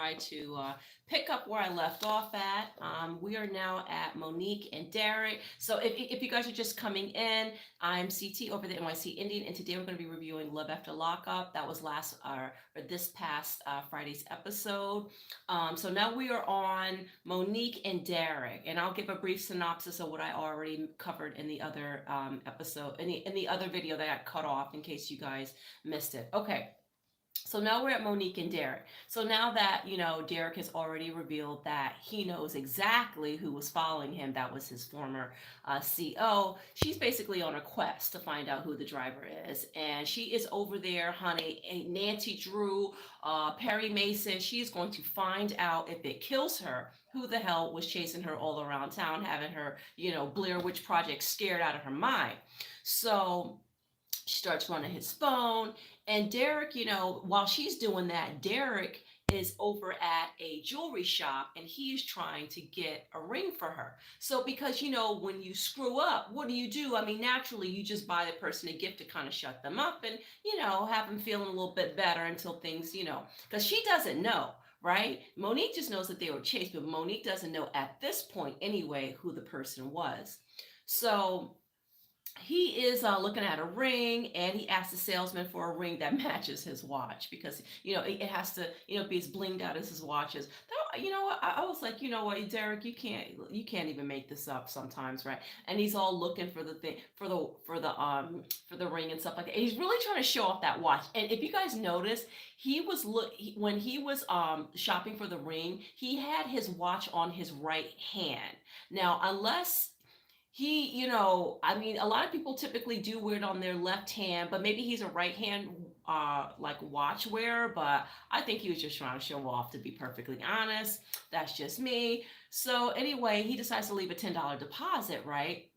try to pick up where I left off at. We are now at Monique and Derek. So if you guys are just coming in, I'm CT over the NYC Indian, and today we're going to be reviewing Love After Lockup. That was or this past Friday's episode. So now we are on Monique and Derek, and I'll give a brief synopsis of what I already covered in the other episode, in the other video that got cut off in case you guys missed it. Okay. So now we're at Monique and Derek. So now that, Derek has already revealed that he knows exactly who was following him, that was his former CO, she's basically on a quest to find out who the driver is. And she is over there, honey. Nancy Drew, Perry Mason, she's going to find out if it kills her, who the hell was chasing her all around town, having her, Blair Witch Project scared out of her mind. So she starts running his phone. And Derek, while she's doing that, Derek is over at a jewelry shop and he's trying to get a ring for her. So because, when you screw up, what do? I mean, naturally, you just buy the person a gift to kind of shut them up and, have them feeling a little bit better until things, because she doesn't know. Right? Monique just knows that they were chased, but Monique doesn't know at this point anyway who the person was. So he is looking at a ring, and he asks the salesman for a ring that matches his watch because it has to be as blinged out as his watch is. I was like, Derek, you can't even make this up sometimes, right? And he's all looking for the thing for the ring and stuff like that. And he's really trying to show off that watch. And if you guys notice, when he was shopping for the ring, he had his watch on his right hand. Now, unless I mean, a lot of people typically do wear it on their left hand, but maybe he's a right hand like watch wearer, but I think he was just trying to show off, to be perfectly honest. That's just me. So anyway, he decides to leave a $10 deposit, right?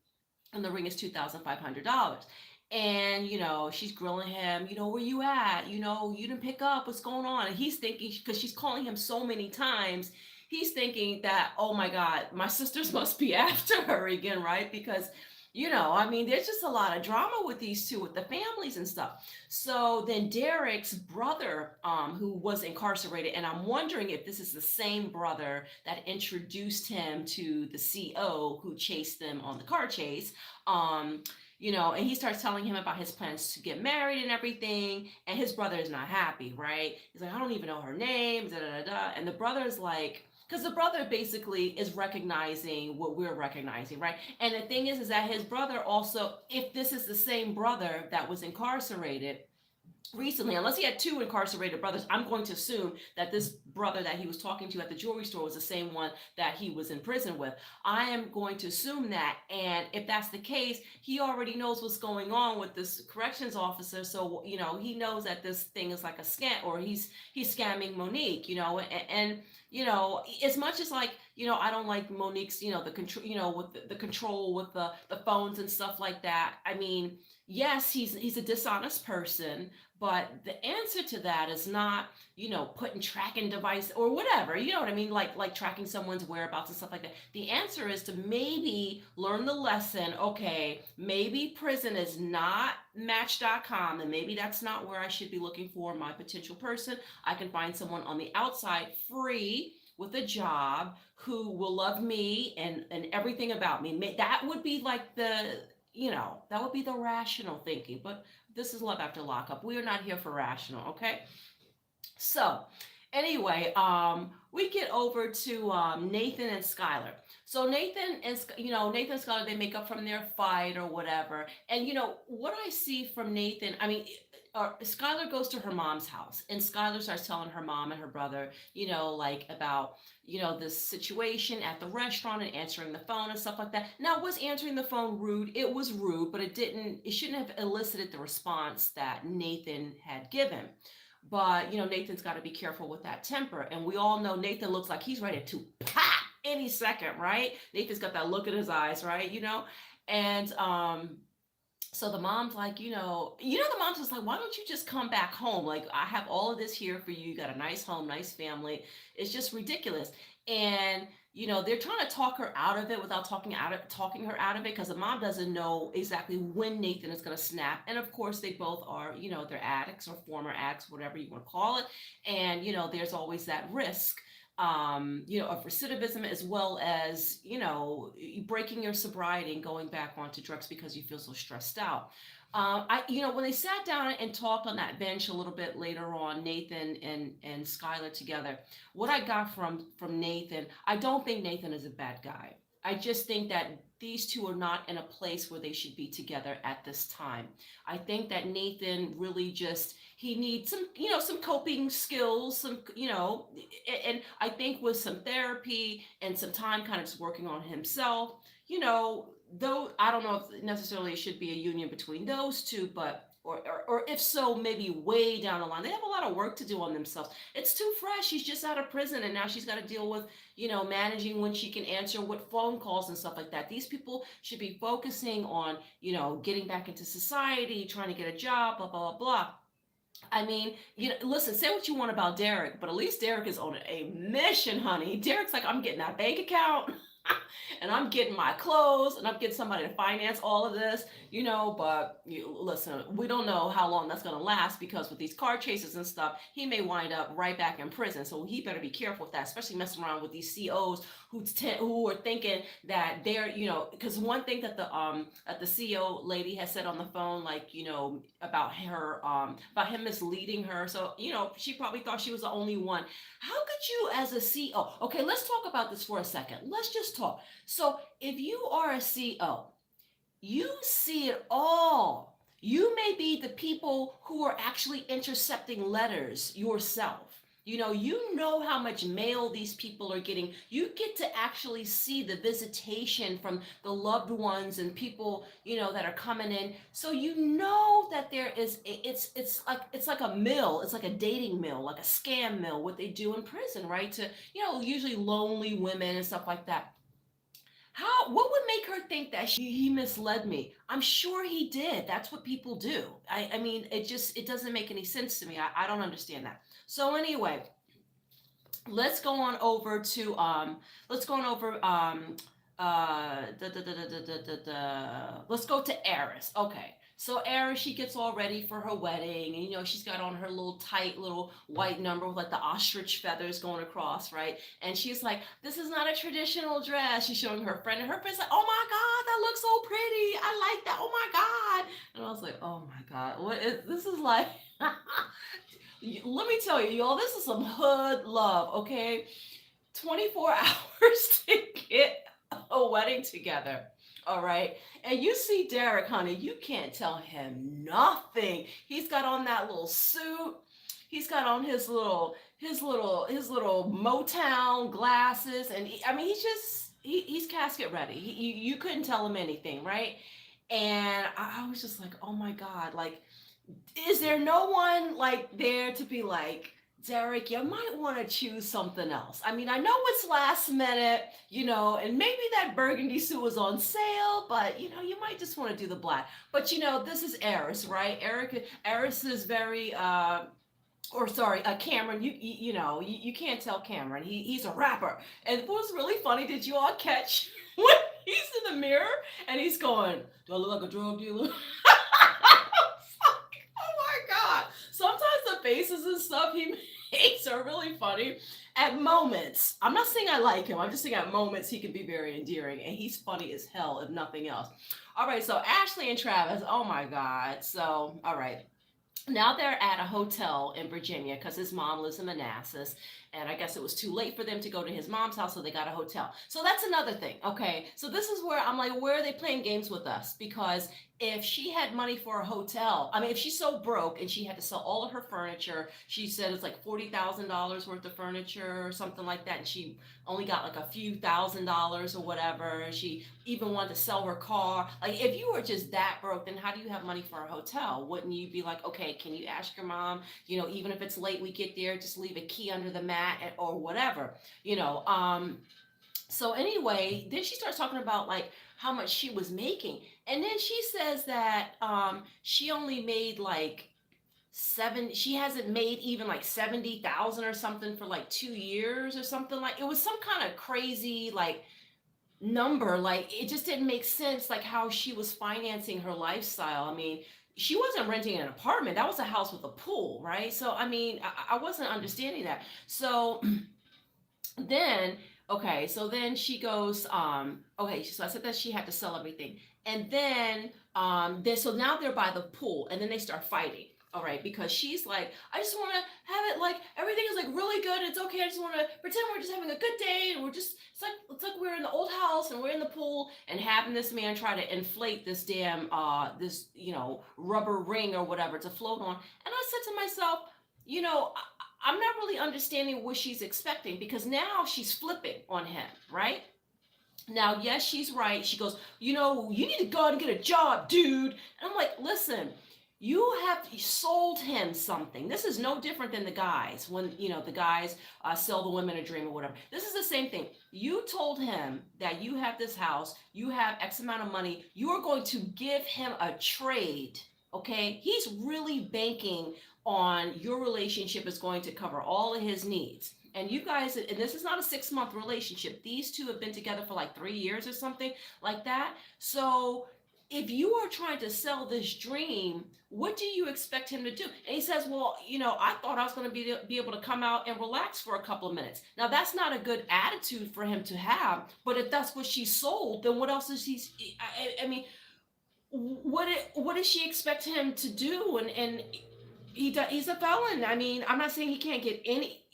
And the ring is $2,500. And, she's grilling him, where you at? You didn't pick up, what's going on? And he's thinking, because she's calling him so many times, he's thinking that, oh my God, my sisters must be after her again, right? Because, I mean, there's just a lot of drama with these two, with the families and stuff. So then Derek's brother, who was incarcerated, and I'm wondering if this is the same brother that introduced him to the CO who chased them on the car chase, and he starts telling him about his plans to get married and everything, and his brother is not happy, right? He's like, I don't even know her name, da da da da, and the brother is like, because the brother basically is recognizing what we're recognizing, right? And the thing is that his brother also, if this is the same brother that was incarcerated recently, unless he had two incarcerated brothers, I'm going to assume that this brother that he was talking to at the jewelry store was the same one that he was in prison with. I am going to assume that, and if that's the case, he already knows what's going on with this corrections officer, so he knows that this thing is like a scam, or he's scamming Monique, and as much as like, I don't like Monique's, the control, with the control with the phones and stuff like that. I mean, yes, he's a dishonest person, but the answer to that is not, putting tracking device or whatever, you know what I mean? Like tracking someone's whereabouts and stuff like that. The answer is to maybe learn the lesson. Okay, maybe prison is not Match.com, and maybe that's not where I should be looking for my potential person. I can find someone on the outside free with a job who will love me and everything about me. That would be like that would be the rational thinking, but this is Love After Lockup. We are not here for rational, okay? So anyway, we get over to Nathan and Skylar. So Nathan and Skylar, they make up from their fight or whatever. And what I see from Nathan, I mean, Skylar goes to her mom's house, and Skylar starts telling her mom and her brother, like about, this situation at the restaurant and answering the phone and stuff like that. Now, was answering the phone rude? It was rude, but it shouldn't have elicited the response that Nathan had given. But, Nathan's got to be careful with that temper. And we all know Nathan looks like he's ready to pop any second, right? Nathan's got that look in his eyes, right? And So the mom's like, the mom's just like, why don't you just come back home? Like, I have all of this here for you. You got a nice home, nice family. It's just ridiculous. And they're trying to talk her out of it without talking her out of it, because the mom doesn't know exactly when Nathan is going to snap. And of course, they both are, they're addicts or former addicts, whatever you want to call it. And there's always that risk, of recidivism, as well as, breaking your sobriety and going back onto drugs because you feel so stressed out. When they sat down and talked on that bench a little bit later on, Nathan and Skylar together, what I got from Nathan, I don't think Nathan is a bad guy. I just think that these two are not in a place where they should be together at this time. I think that Nathan really just, he needs some coping skills, and I think with some therapy and some time kind of just working on himself, though I don't know if necessarily it should be a union between those two, but or if so, maybe way down the line. They have a lot of work to do on themselves. It's too fresh. She's just out of prison, and now she's got to deal with, managing when she can answer what phone calls and stuff like that. These people should be focusing on, getting back into society, trying to get a job, blah, blah, blah, blah. I mean, listen, say what you want about Derek, but at least Derek is on a mission, honey. Derek's like, I'm getting that bank account. And I'm getting my clothes, and I'm getting somebody to finance all of this, but listen, we don't know how long that's going to last, because with these car chases and stuff, he may wind up right back in prison. So he better be careful with that, especially messing around with these COs who are thinking that they're, because one thing that the CO lady has said on the phone, like, about her, about him misleading her. So, she probably thought she was the only one. How could you, as a CO, okay, let's talk about this for a second. Let's just talk. So if you are a CO, you see it all. You may be the people who are actually intercepting letters yourself. You know how much mail these people are getting. You get to actually see the visitation from the loved ones and people, that are coming in. So you know that there is it's like a mill. It's like a dating mill, like a scam mill, what they do in prison, right? To, usually lonely women and stuff like that. What would make her think that he misled me? I'm sure he did. That's what people do. I mean, it doesn't make any sense to me. I don't understand that. So anyway, let's go on over to let's go to Eris. Okay. So Eris, she gets all ready for her wedding, and she's got on her little tight little white number with like the ostrich feathers going across, right? And she's like, "This is not a traditional dress." She's showing her friend, and her friend's like, "Oh my God, that looks so pretty. I like that. Oh my God!" And I was like, "Oh my God, what is this? Is like." Let me tell you, y'all, this is some hood love, okay? 24 hours to get a wedding together. All right. And you see Derek, honey, you can't tell him nothing. He's got on that little suit. He's got on his little Motown glasses, and I mean, he's casket ready. You couldn't tell him anything, right? And I was just like, oh my God, like, is there no one like there to be like, Derek, you might want to choose something else? I mean, I know it's last minute, and maybe that burgundy suit was on sale, but you might just want to do the black. But this is Eris, right? Eris is very or sorry, Cameron, you can't tell Cameron. He's a rapper. And what was really funny, did you all catch when he's in the mirror and he's going, "Do I look like a drug dealer?" Oh my God. Sometimes the faces and stuff he makes are really funny at moments. I'm not saying I like him. I'm just saying at moments he can be very endearing, and he's funny as hell, if nothing else. All right, so Ashley and Travis, oh my God. So, all right. Now they're at a hotel in Virginia because his mom lives in Manassas, and I guess it was too late for them to go to his mom's house, so they got a hotel. So that's another thing, okay? So this is where I'm like, where are they playing games with us? Because if she had money for a hotel, I mean, if she's so broke and she had to sell all of her furniture, she said it's like $40,000 worth of furniture or something like that, and she only got like a few $1,000s or whatever, and she even wanted to sell her car. Like, if you were just that broke, then how do you have money for a hotel? Wouldn't you be like, okay, can you ask your mom, even if it's late, we get there, just leave a key under the mat or whatever, So anyway, then she starts talking about like how much she was making. And then she says that she only made like she hasn't made even like 70,000 or something for like 2 years or something. Like it was some kind of crazy like number. Like it just didn't make sense like how she was financing her lifestyle. I mean, she wasn't renting an apartment. That was a house with a pool, right? So I mean, I wasn't understanding that. So then okay, so then she goes okay, so I said that she had to sell everything. And then so now they're by the pool and then they start fighting. All right, because she's like, I just want to have it like everything is like really good. It's okay. I just want to pretend we're just having a good day and we're just it's like we're in the old house and we're in the pool, and having this man try to inflate this damn this rubber ring or whatever to float on. And I said to myself, I'm not really understanding what she's expecting, because now she's flipping on him, right? Now, yes, she's right. She goes, you need to go out and get a job, dude. And I'm like, listen, you have sold him something. This is no different than the guys when, the guys sell the women a dream or whatever. This is the same thing. You told him that you have this house, you have X amount of money, you are going to give him a trade. Okay, he's really banking on your relationship is going to cover all of his needs. And you guys, and this is not a 6-month relationship. These two have been together for like 3 years or something like that. So if you are trying to sell this dream, what do you expect him to do? And he says, well, I thought I was going to be able to come out and relax for a couple of minutes. Now, that's not a good attitude for him to have. But if that's what she sold, then what else is he? I mean, what does she expect him to do? And he's a felon. I mean, I'm not saying he can't get any,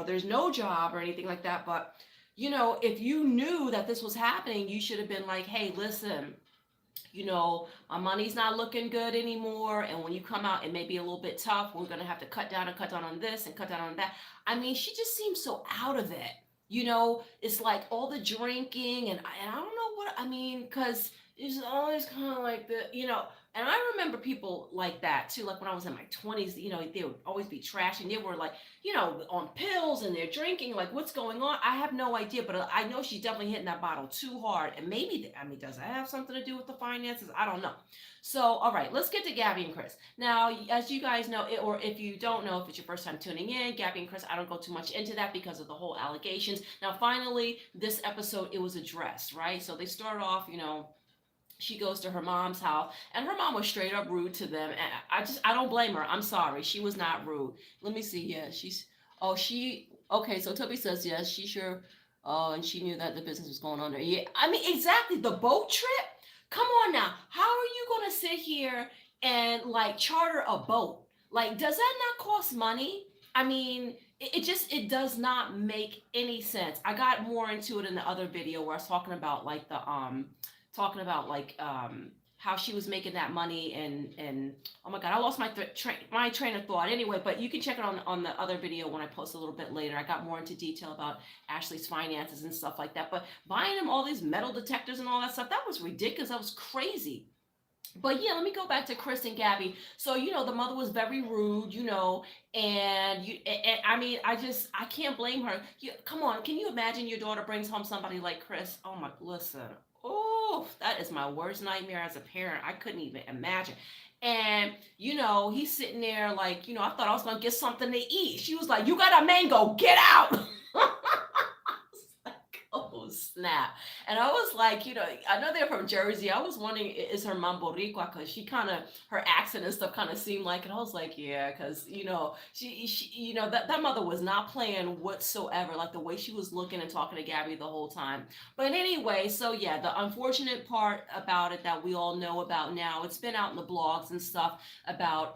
there's no job or anything like that. But, if you knew that this was happening, you should have been like, hey, listen, my money's not looking good anymore. And when you come out, it may be a little bit tough. We're going to have to cut down on this and cut down on that. I mean, she just seems so out of it. It's like all the drinking and I don't know what, I mean, because it's always kind of like and I remember people like that too. Like when I was in my 20s, they would always be trashing. They were like, on pills and they're drinking. Like, what's going on? I have no idea, but I know she's definitely hitting that bottle too hard. And maybe, does that have something to do with the finances? I don't know. So, all right, let's get to Gabby and Chris. Now, as you guys know, or if you don't know, if it's your first time tuning in, Gabby and Chris, I don't go too much into that because of the whole allegations. Now, finally, this episode, it was addressed, right? So they start off, she goes to her mom's house and her mom was straight up rude to them, and I don't blame her. I'm sorry, she was not rude. Let me see. Yeah, okay, so Toby says yes, she sure. Oh, and she knew that the business was going on there. Yeah, I mean, exactly. The boat trip, come on now, how are you gonna sit here and like charter a boat? Like, does that not cost money? I mean, it does not make any sense. I got more into it in the other video where I was talking about like how she was making that money, and oh my god, I lost my train of thought. Anyway, but you can check it on the other video when I post a little bit later. I got more into detail about Ashley's finances and stuff like that. But buying him all these metal detectors and all that stuff, that was ridiculous. That was crazy. But yeah, let me go back to Chris and Gabby. So, the mother was very rude, and I mean, I can't blame her. Come on, can you imagine your daughter brings home somebody like Chris? Oh my, listen. Oh, that is my worst nightmare as a parent. I couldn't even imagine. And, he's sitting there like, I thought I was going to get something to eat. She was like, you got a mango, get out. Oh, snap. And I was like, I know they're from Jersey. I was wondering, is her mom Boricua? Because her accent and stuff kind of seemed like it. I was like, yeah, because, she that mother was not playing whatsoever. Like the way she was looking and talking to Gabby the whole time. But anyway, so yeah, the unfortunate part about it that we all know about now, it's been out in the blogs and stuff about,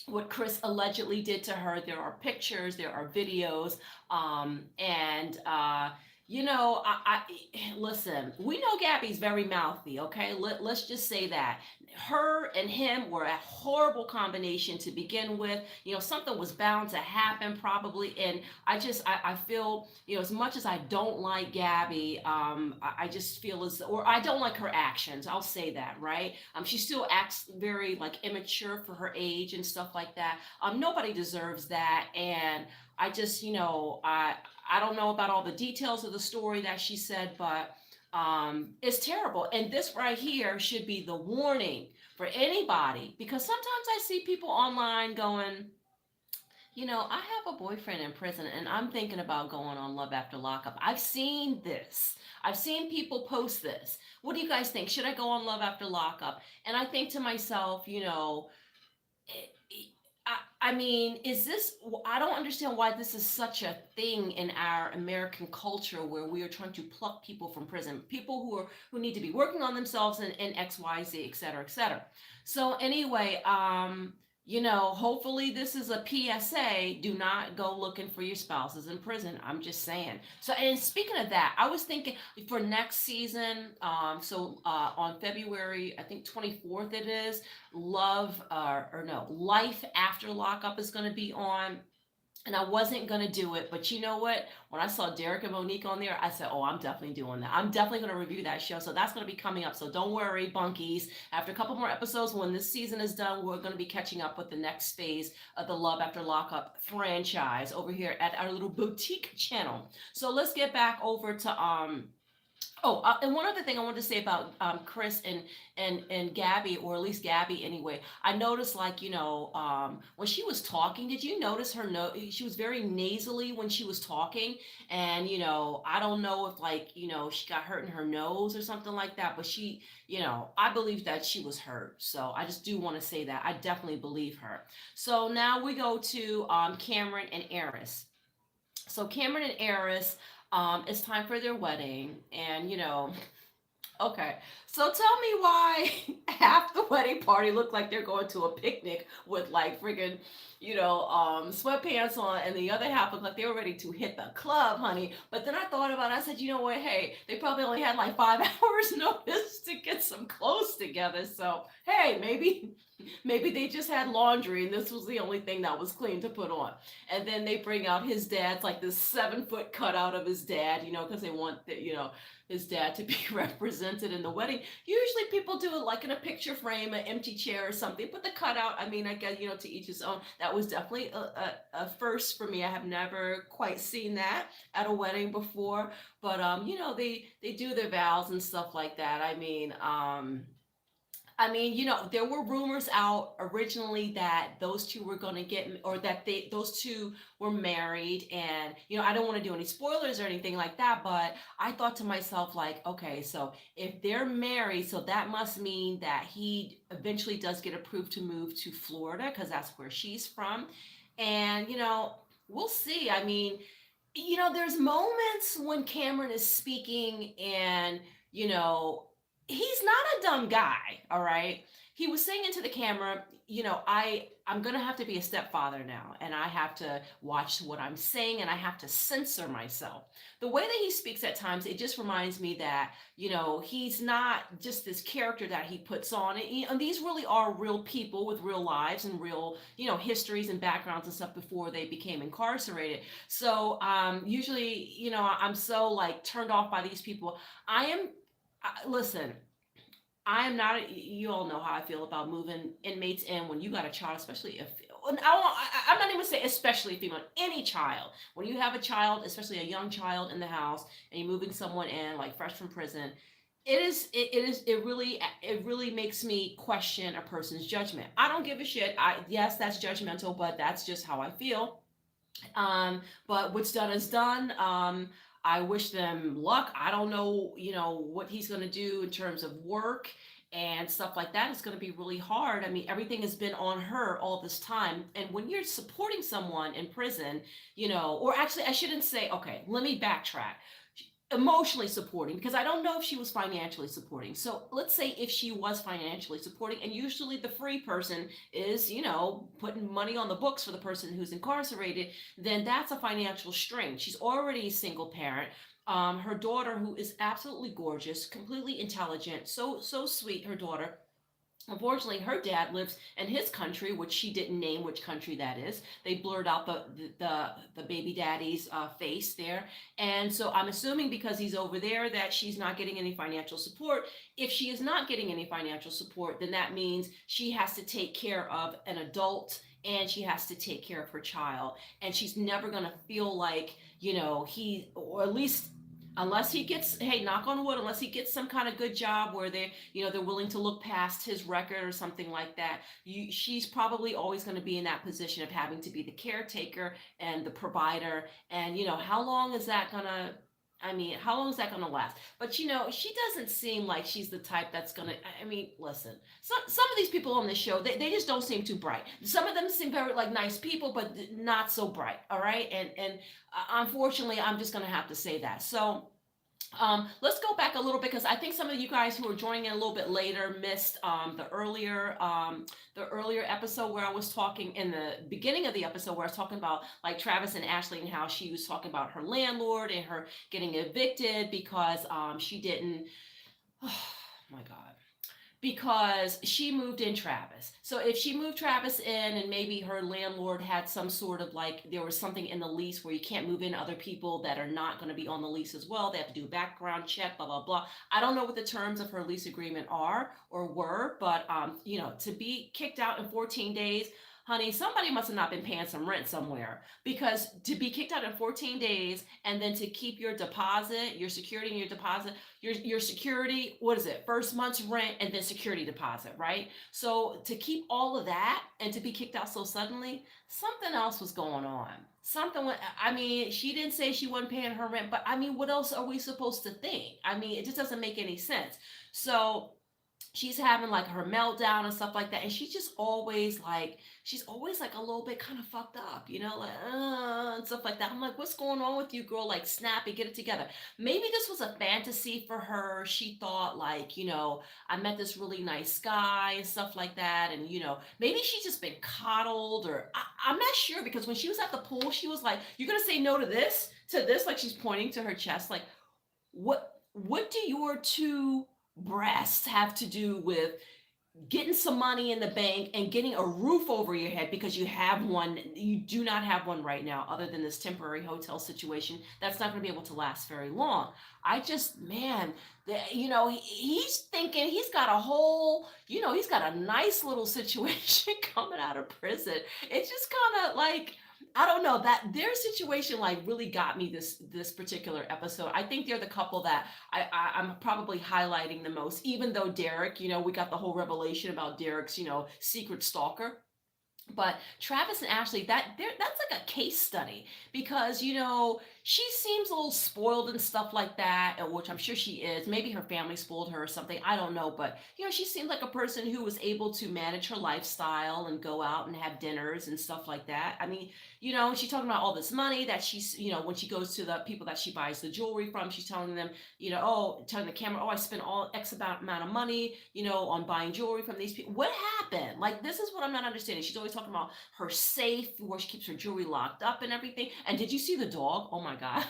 what Chris allegedly did to her. There are pictures, there are videos, and I listen, we know Gabby's very mouthy, okay? Let's just say that. Her and him were a horrible combination to begin with. Something was bound to happen probably, and I feel, as much as I don't like Gabby, I just feel or I don't like her actions, I'll say that, right? She still acts very like immature for her age and stuff like that. Nobody deserves that, and I just, I don't know about all the details of the story that she said, but it's terrible. And this right here should be the warning for anybody, because sometimes I see people online going, I have a boyfriend in prison and I'm thinking about going on Love After Lockup. I've seen this. I've seen people post this. What do you guys think? Should I go on Love After Lockup? And I think to myself, I mean, is this? I don't understand why this is such a thing in our American culture where we are trying to pluck people from prison, people who need to be working on themselves and X, Y, Z, et cetera, et cetera. So anyway, hopefully this is a PSA. Do not go looking for your spouses in prison. I'm just saying. So, and speaking of that, I was thinking for next season. On February, I think 24th it is. Life After Lockup is going to be on. And I wasn't going to do it, but you know what? When I saw Derek and Monique on there, I said, oh, I'm definitely doing that. I'm definitely going to review that show. So that's going to be coming up. So don't worry, bunkies. After a couple more episodes, when this season is done, we're going to be catching up with the next phase of the Love After Lockup franchise over here at our little boutique channel. So let's get back over to and one other thing I wanted to say about Chris and Gabby, or at least Gabby anyway. I noticed, like, when she was talking, did you notice her she was very nasally when she was talking, and I don't know if, like, she got hurt in her nose or something like that, but she, I believe that she was hurt. So I just do want to say that I definitely believe her. So now we go to Cameron and Eris. So Cameron and Eris, it's time for their wedding, and okay, so tell me why half the wedding party looked like they're going to a picnic with, like, friggin', sweatpants on, and the other half looked like they were ready to hit the club, honey. But then I thought about it. I said, you know what? Hey, they probably only had like 5 hours notice to get some clothes together. So hey, maybe they just had laundry and this was the only thing that was clean to put on. And then they bring out his dad's, like, this 7-foot cutout of his dad, because they want his dad to be represented in the wedding. Usually people do it like in a picture frame, an empty chair or something, but the cutout, I mean, I guess, to each his own. That was definitely a first for me. I have never quite seen that at a wedding before, but they do their vows and stuff like that. There were rumors out originally that those two were going to get, or that those two were married, and I don't want to do any spoilers or anything like that, but I thought to myself, like, okay, so if they're married, so that must mean that he eventually does get approved to move to Florida, because that's where she's from, and we'll see. I mean, there's moments when Cameron is speaking, and he's not a dumb guy, all right? He was saying into the camera, I'm going to have to be a stepfather now, and I have to watch what I'm saying, and I have to censor myself. The way that he speaks at times, it just reminds me that, he's not just this character that he puts on. And these really are real people with real lives and real, histories and backgrounds and stuff before they became incarcerated. So usually, I'm so, like, turned off by these people. Listen, I am not, you all know how I feel about moving inmates in when you got a child, especially if, I'm not even saying especially if you want any child. When you have a child, especially a young child in the house, and you're moving someone in, like, fresh from prison, it really makes me question a person's judgment. I don't give a shit. Yes, that's judgmental, but that's just how I feel. But what's done is done. I wish them luck. I don't know, what he's going to do in terms of work and stuff like that. It's going to be really hard. I mean, everything has been on her all this time. And when you're supporting someone in prison, or actually, I shouldn't say, okay, let me backtrack. Emotionally supporting, because I don't know if she was financially supporting. So let's say if she was financially supporting, and usually the free person is, putting money on the books for the person who's incarcerated, then that's a financial strain. She's already a single parent. Her daughter, who is absolutely gorgeous, completely intelligent, so sweet, her daughter. Unfortunately, her dad lives in his country, which she didn't name which country that is. They blurred out the baby daddy's face there. And so I'm assuming because he's over there that she's not getting any financial support. If she is not getting any financial support, then that means she has to take care of an adult and she has to take care of her child, and she's never going to feel like, he, or at least unless he gets, hey, knock on wood, unless he gets some kind of good job where they're willing to look past his record or something like that. She's probably always going to be in that position of having to be the caretaker and the provider. And how long is that gonna, how long is that going to last? But she doesn't seem like she's the type that's going to, listen, some of these people on this show, they just don't seem too bright. Some of them seem very like nice people, but not so bright. All right. And unfortunately, I'm just going to have to say that. So let's go back a little bit, because I think some of you guys who are joining in a little bit later missed the earlier episode where I was talking in the beginning of the episode where I was talking about like Travis and Ashley and how she was talking about her landlord and her getting evicted because she didn't. Oh my God, because she moved in Travis. So if she moved Travis in and maybe her landlord had some sort of like, there was something in the lease where you can't move in other people that are not going to be on the lease as well. They have to do a background check, blah, blah, blah. I don't know what the terms of her lease agreement are or were, but, to be kicked out in 14 days, honey, somebody must have not been paying some rent somewhere, because to be kicked out in 14 days and then to keep your deposit, your security and your deposit, your security, what is it? First month's rent and then security deposit, right? So to keep all of that and to be kicked out so suddenly, something else was going on. She didn't say she wasn't paying her rent, but what else are we supposed to think? It just doesn't make any sense. So she's having like her meltdown and stuff like that, and she's always like a little bit kind of fucked up, like and stuff like that. I'm like, what's going on with you, girl? Like, snap it, get it together. Maybe this was a fantasy for her. She thought like, I met this really nice guy and stuff like that, and maybe she's just been coddled, or I'm not sure, because when she was at the pool, she was like, you're gonna say no to this, like she's pointing to her chest, like, what do your two breasts have to do with getting some money in the bank and getting a roof over your head, because you do not have one right now, other than this temporary hotel situation that's not going to be able to last very long. I just, man, he's thinking he's got a whole, he's got a nice little situation coming out of prison. It's just kind of like, I don't know, that their situation like really got me this particular episode. I think they're the couple that I'm probably highlighting the most, even though Derek, we got the whole revelation about Derek's, secret stalker. But Travis and Ashley, that's like a case study, because she seems a little spoiled and stuff like that, which I'm sure she is. Maybe her family spoiled her or something, I don't know. But she seemed like a person who was able to manage her lifestyle and go out and have dinners and stuff like that. She's talking about all this money that she's, when she goes to the people that she buys the jewelry from, she's telling them, telling the camera, I spent all X amount of money, on buying jewelry from these people. What happened? Like, this is what I'm not understanding. She's always talking about her safe where she keeps her jewelry locked up and everything. And did you see the dog? Oh my God,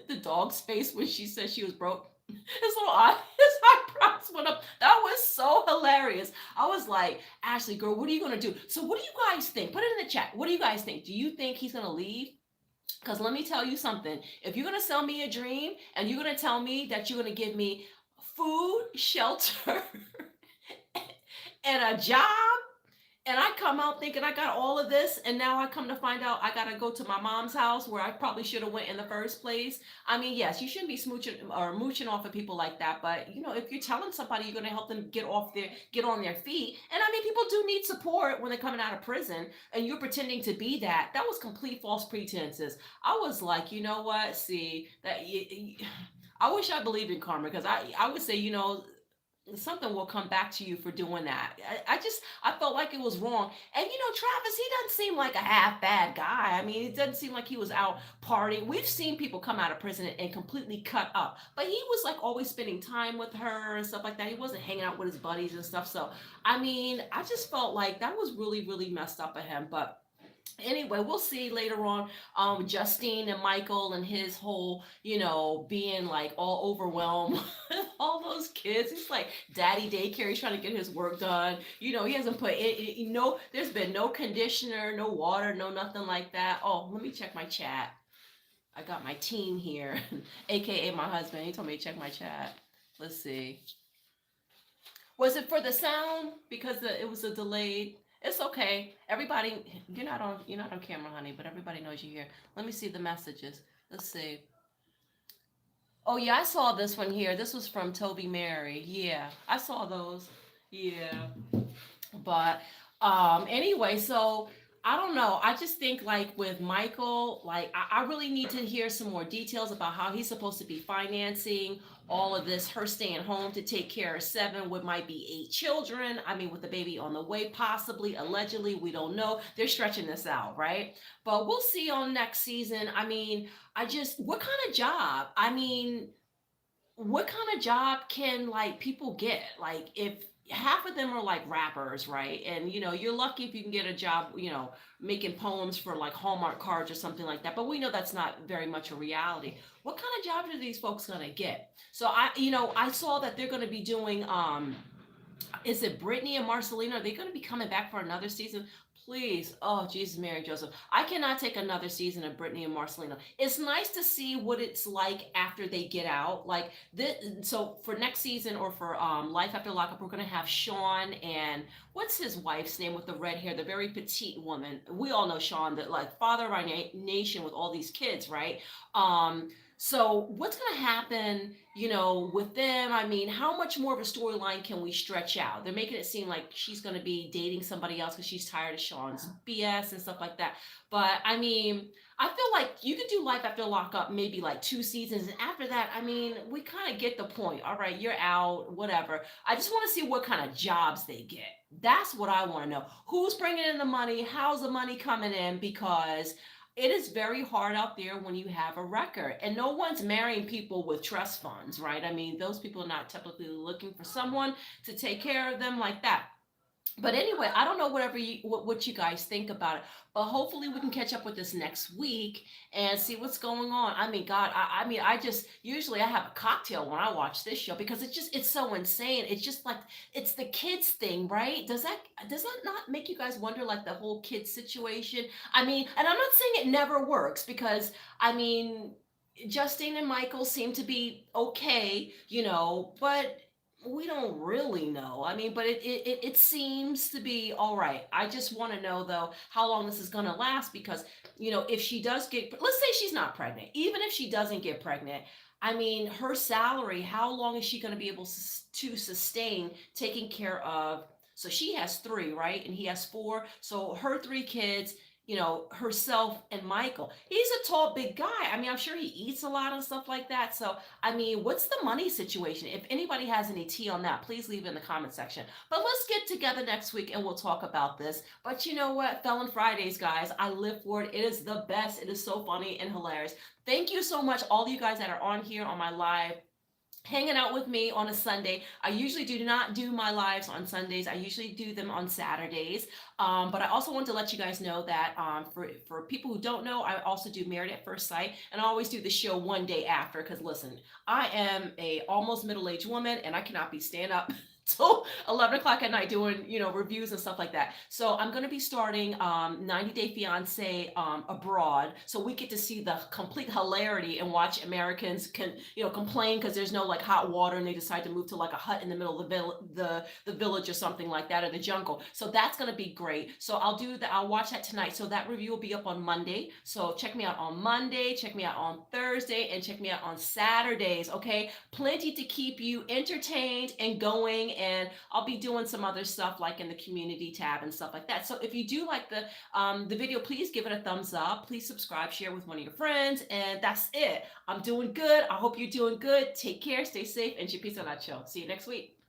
the dog's face when she said she was broke. His little eye, his eyebrows went up. That was so hilarious. I was like, Ashley, girl, what are you gonna do? So what do you guys think? Put it in the chat. What do you guys think? Do you think he's gonna leave? Because let me tell you something. If you're gonna sell me a dream and you're gonna tell me that you're gonna give me food, shelter, and a job, and I come out thinking I got all of this, and now I come to find out I gotta go to my mom's house where I probably should have went in the first place. Yes, you shouldn't be smooching or mooching off of people like that. But if you're telling somebody you're gonna help them get on their feet, and people do need support when they're coming out of prison, and you're pretending to be that was complete false pretenses. I was like, you know what? See that. I wish I believed in karma, because I would say, something will come back to you for doing that. I felt like it was wrong. And Travis, he doesn't seem like a half bad guy. It doesn't seem like he was out partying. We've seen people come out of prison and completely cut up, but he was like always spending time with her and stuff like that. He wasn't hanging out with his buddies and stuff. So I just felt like that was really, really messed up of him. But anyway, we'll see later on. Justine and Michael and his whole, being like all overwhelmed with all those kids. He's like daddy daycare. He's trying to get his work done. He hasn't put in, there's been no conditioner, no water, no nothing like that. Oh, let me check my chat. I got my team here, aka my husband. He told me to check my chat. Let's see. Was it for the sound? Because it was a delayed. It's okay. Everybody, you're not on camera, honey, but everybody knows you're here. Let me see the messages. Let's see. Oh yeah, I saw this one here. This was from Toby Mary. Yeah, I saw those. Yeah. But anyway, so I don't know. I just think like with Michael, like I really need to hear some more details about how he's supposed to be financing all of this, her staying home to take care of seven, what might be eight children. I mean, with the baby on the way, possibly, allegedly, we don't know. They're stretching this out, right? But we'll see on next season. I mean, what kind of job? I mean, what kind of job can like people get? Like if half of them are like rappers, right? And you're lucky if you can get a job, making poems for like Hallmark cards or something like that. But we know that's not very much a reality. What kind of jobs are these folks gonna get? So I saw that they're gonna be doing is it Brittany and Marcelina? Are they going to be coming back for another season? Please. Oh, Jesus, Mary, and Joseph. I cannot take another season of Brittany and Marcelina. It's nice to see what it's like after they get out. Like this, so for next season or for Life After Lockup, we're going to have Sean and what's his wife's name with the red hair, the very petite woman. We all know Sean, the like father of our nation with all these kids, right? Um, so what's going to happen, with them? I mean, how much more of a storyline can we stretch out? They're making it seem like she's going to be dating somebody else because she's tired of Sean's BS and stuff like that. But I mean, I feel like you could do Life After Lockup maybe like 2 seasons. And after that, I mean, we kind of get the point. All right, you're out, whatever. I just want to see what kind of jobs they get. That's what I want to know. Who's bringing in the money? How's the money coming in? Because it is very hard out there when you have a record, and no one's marrying people with trust funds, right? I mean, those people are not typically looking for someone to take care of them like that. But anyway, I don't know what you guys think about it, but hopefully we can catch up with this next week and see what's going on. I mean, God, I mean, I just usually I have a cocktail when I watch this show because it's so insane. It's just like it's the kids thing, right? Does that not make you guys wonder like the whole kids situation? I mean, and I'm not saying it never works because I mean, Justine and Michael seem to be okay, but we don't really know. I mean, but it seems to be all right. I just want to know though how long this is going to last because if she does get, let's say she's not pregnant, even if she doesn't get pregnant, I mean her salary, how long is she going to be able to sustain taking care of? So she has three, right, and he has four. So her three kids, herself and Michael. He's a tall, big guy. I mean, I'm sure he eats a lot and stuff like that. So, I mean, what's the money situation? If anybody has any tea on that, please leave it in the comment section. But let's get together next week and we'll talk about this. But you know what? Felon Fridays, guys, I live for it. It is the best. It is so funny and hilarious. Thank you so much, all you guys that are on here on my live hanging out with me on a Sunday. I usually do not do my lives on Sundays. I usually do them on Saturdays. But I also want to let you guys know that for people who don't know, I also do Married at First Sight, and I always do the show one day after. Because listen, I am a almost middle-aged woman, and I cannot be stand up till 11 o'clock at night doing reviews and stuff like that. So I'm going to be starting 90 Day Fiance abroad, so we get to see the complete hilarity and watch Americans complain because there's no like hot water and they decide to move to like a hut in the middle of the village or something like that, or the jungle. So that's going to be great. So I'll watch that tonight. So that review will be up on Monday. So check me out on Monday, check me out on Thursday, and check me out on Saturdays. Okay, plenty to keep you entertained and going, and I'll be doing some other stuff like in the community tab and stuff like that. So if you do like the video, please give it a thumbs up. Please subscribe, share with one of your friends, and that's it. I'm doing good. I hope you're doing good. Take care, stay safe, and peace and nacho. See you next week.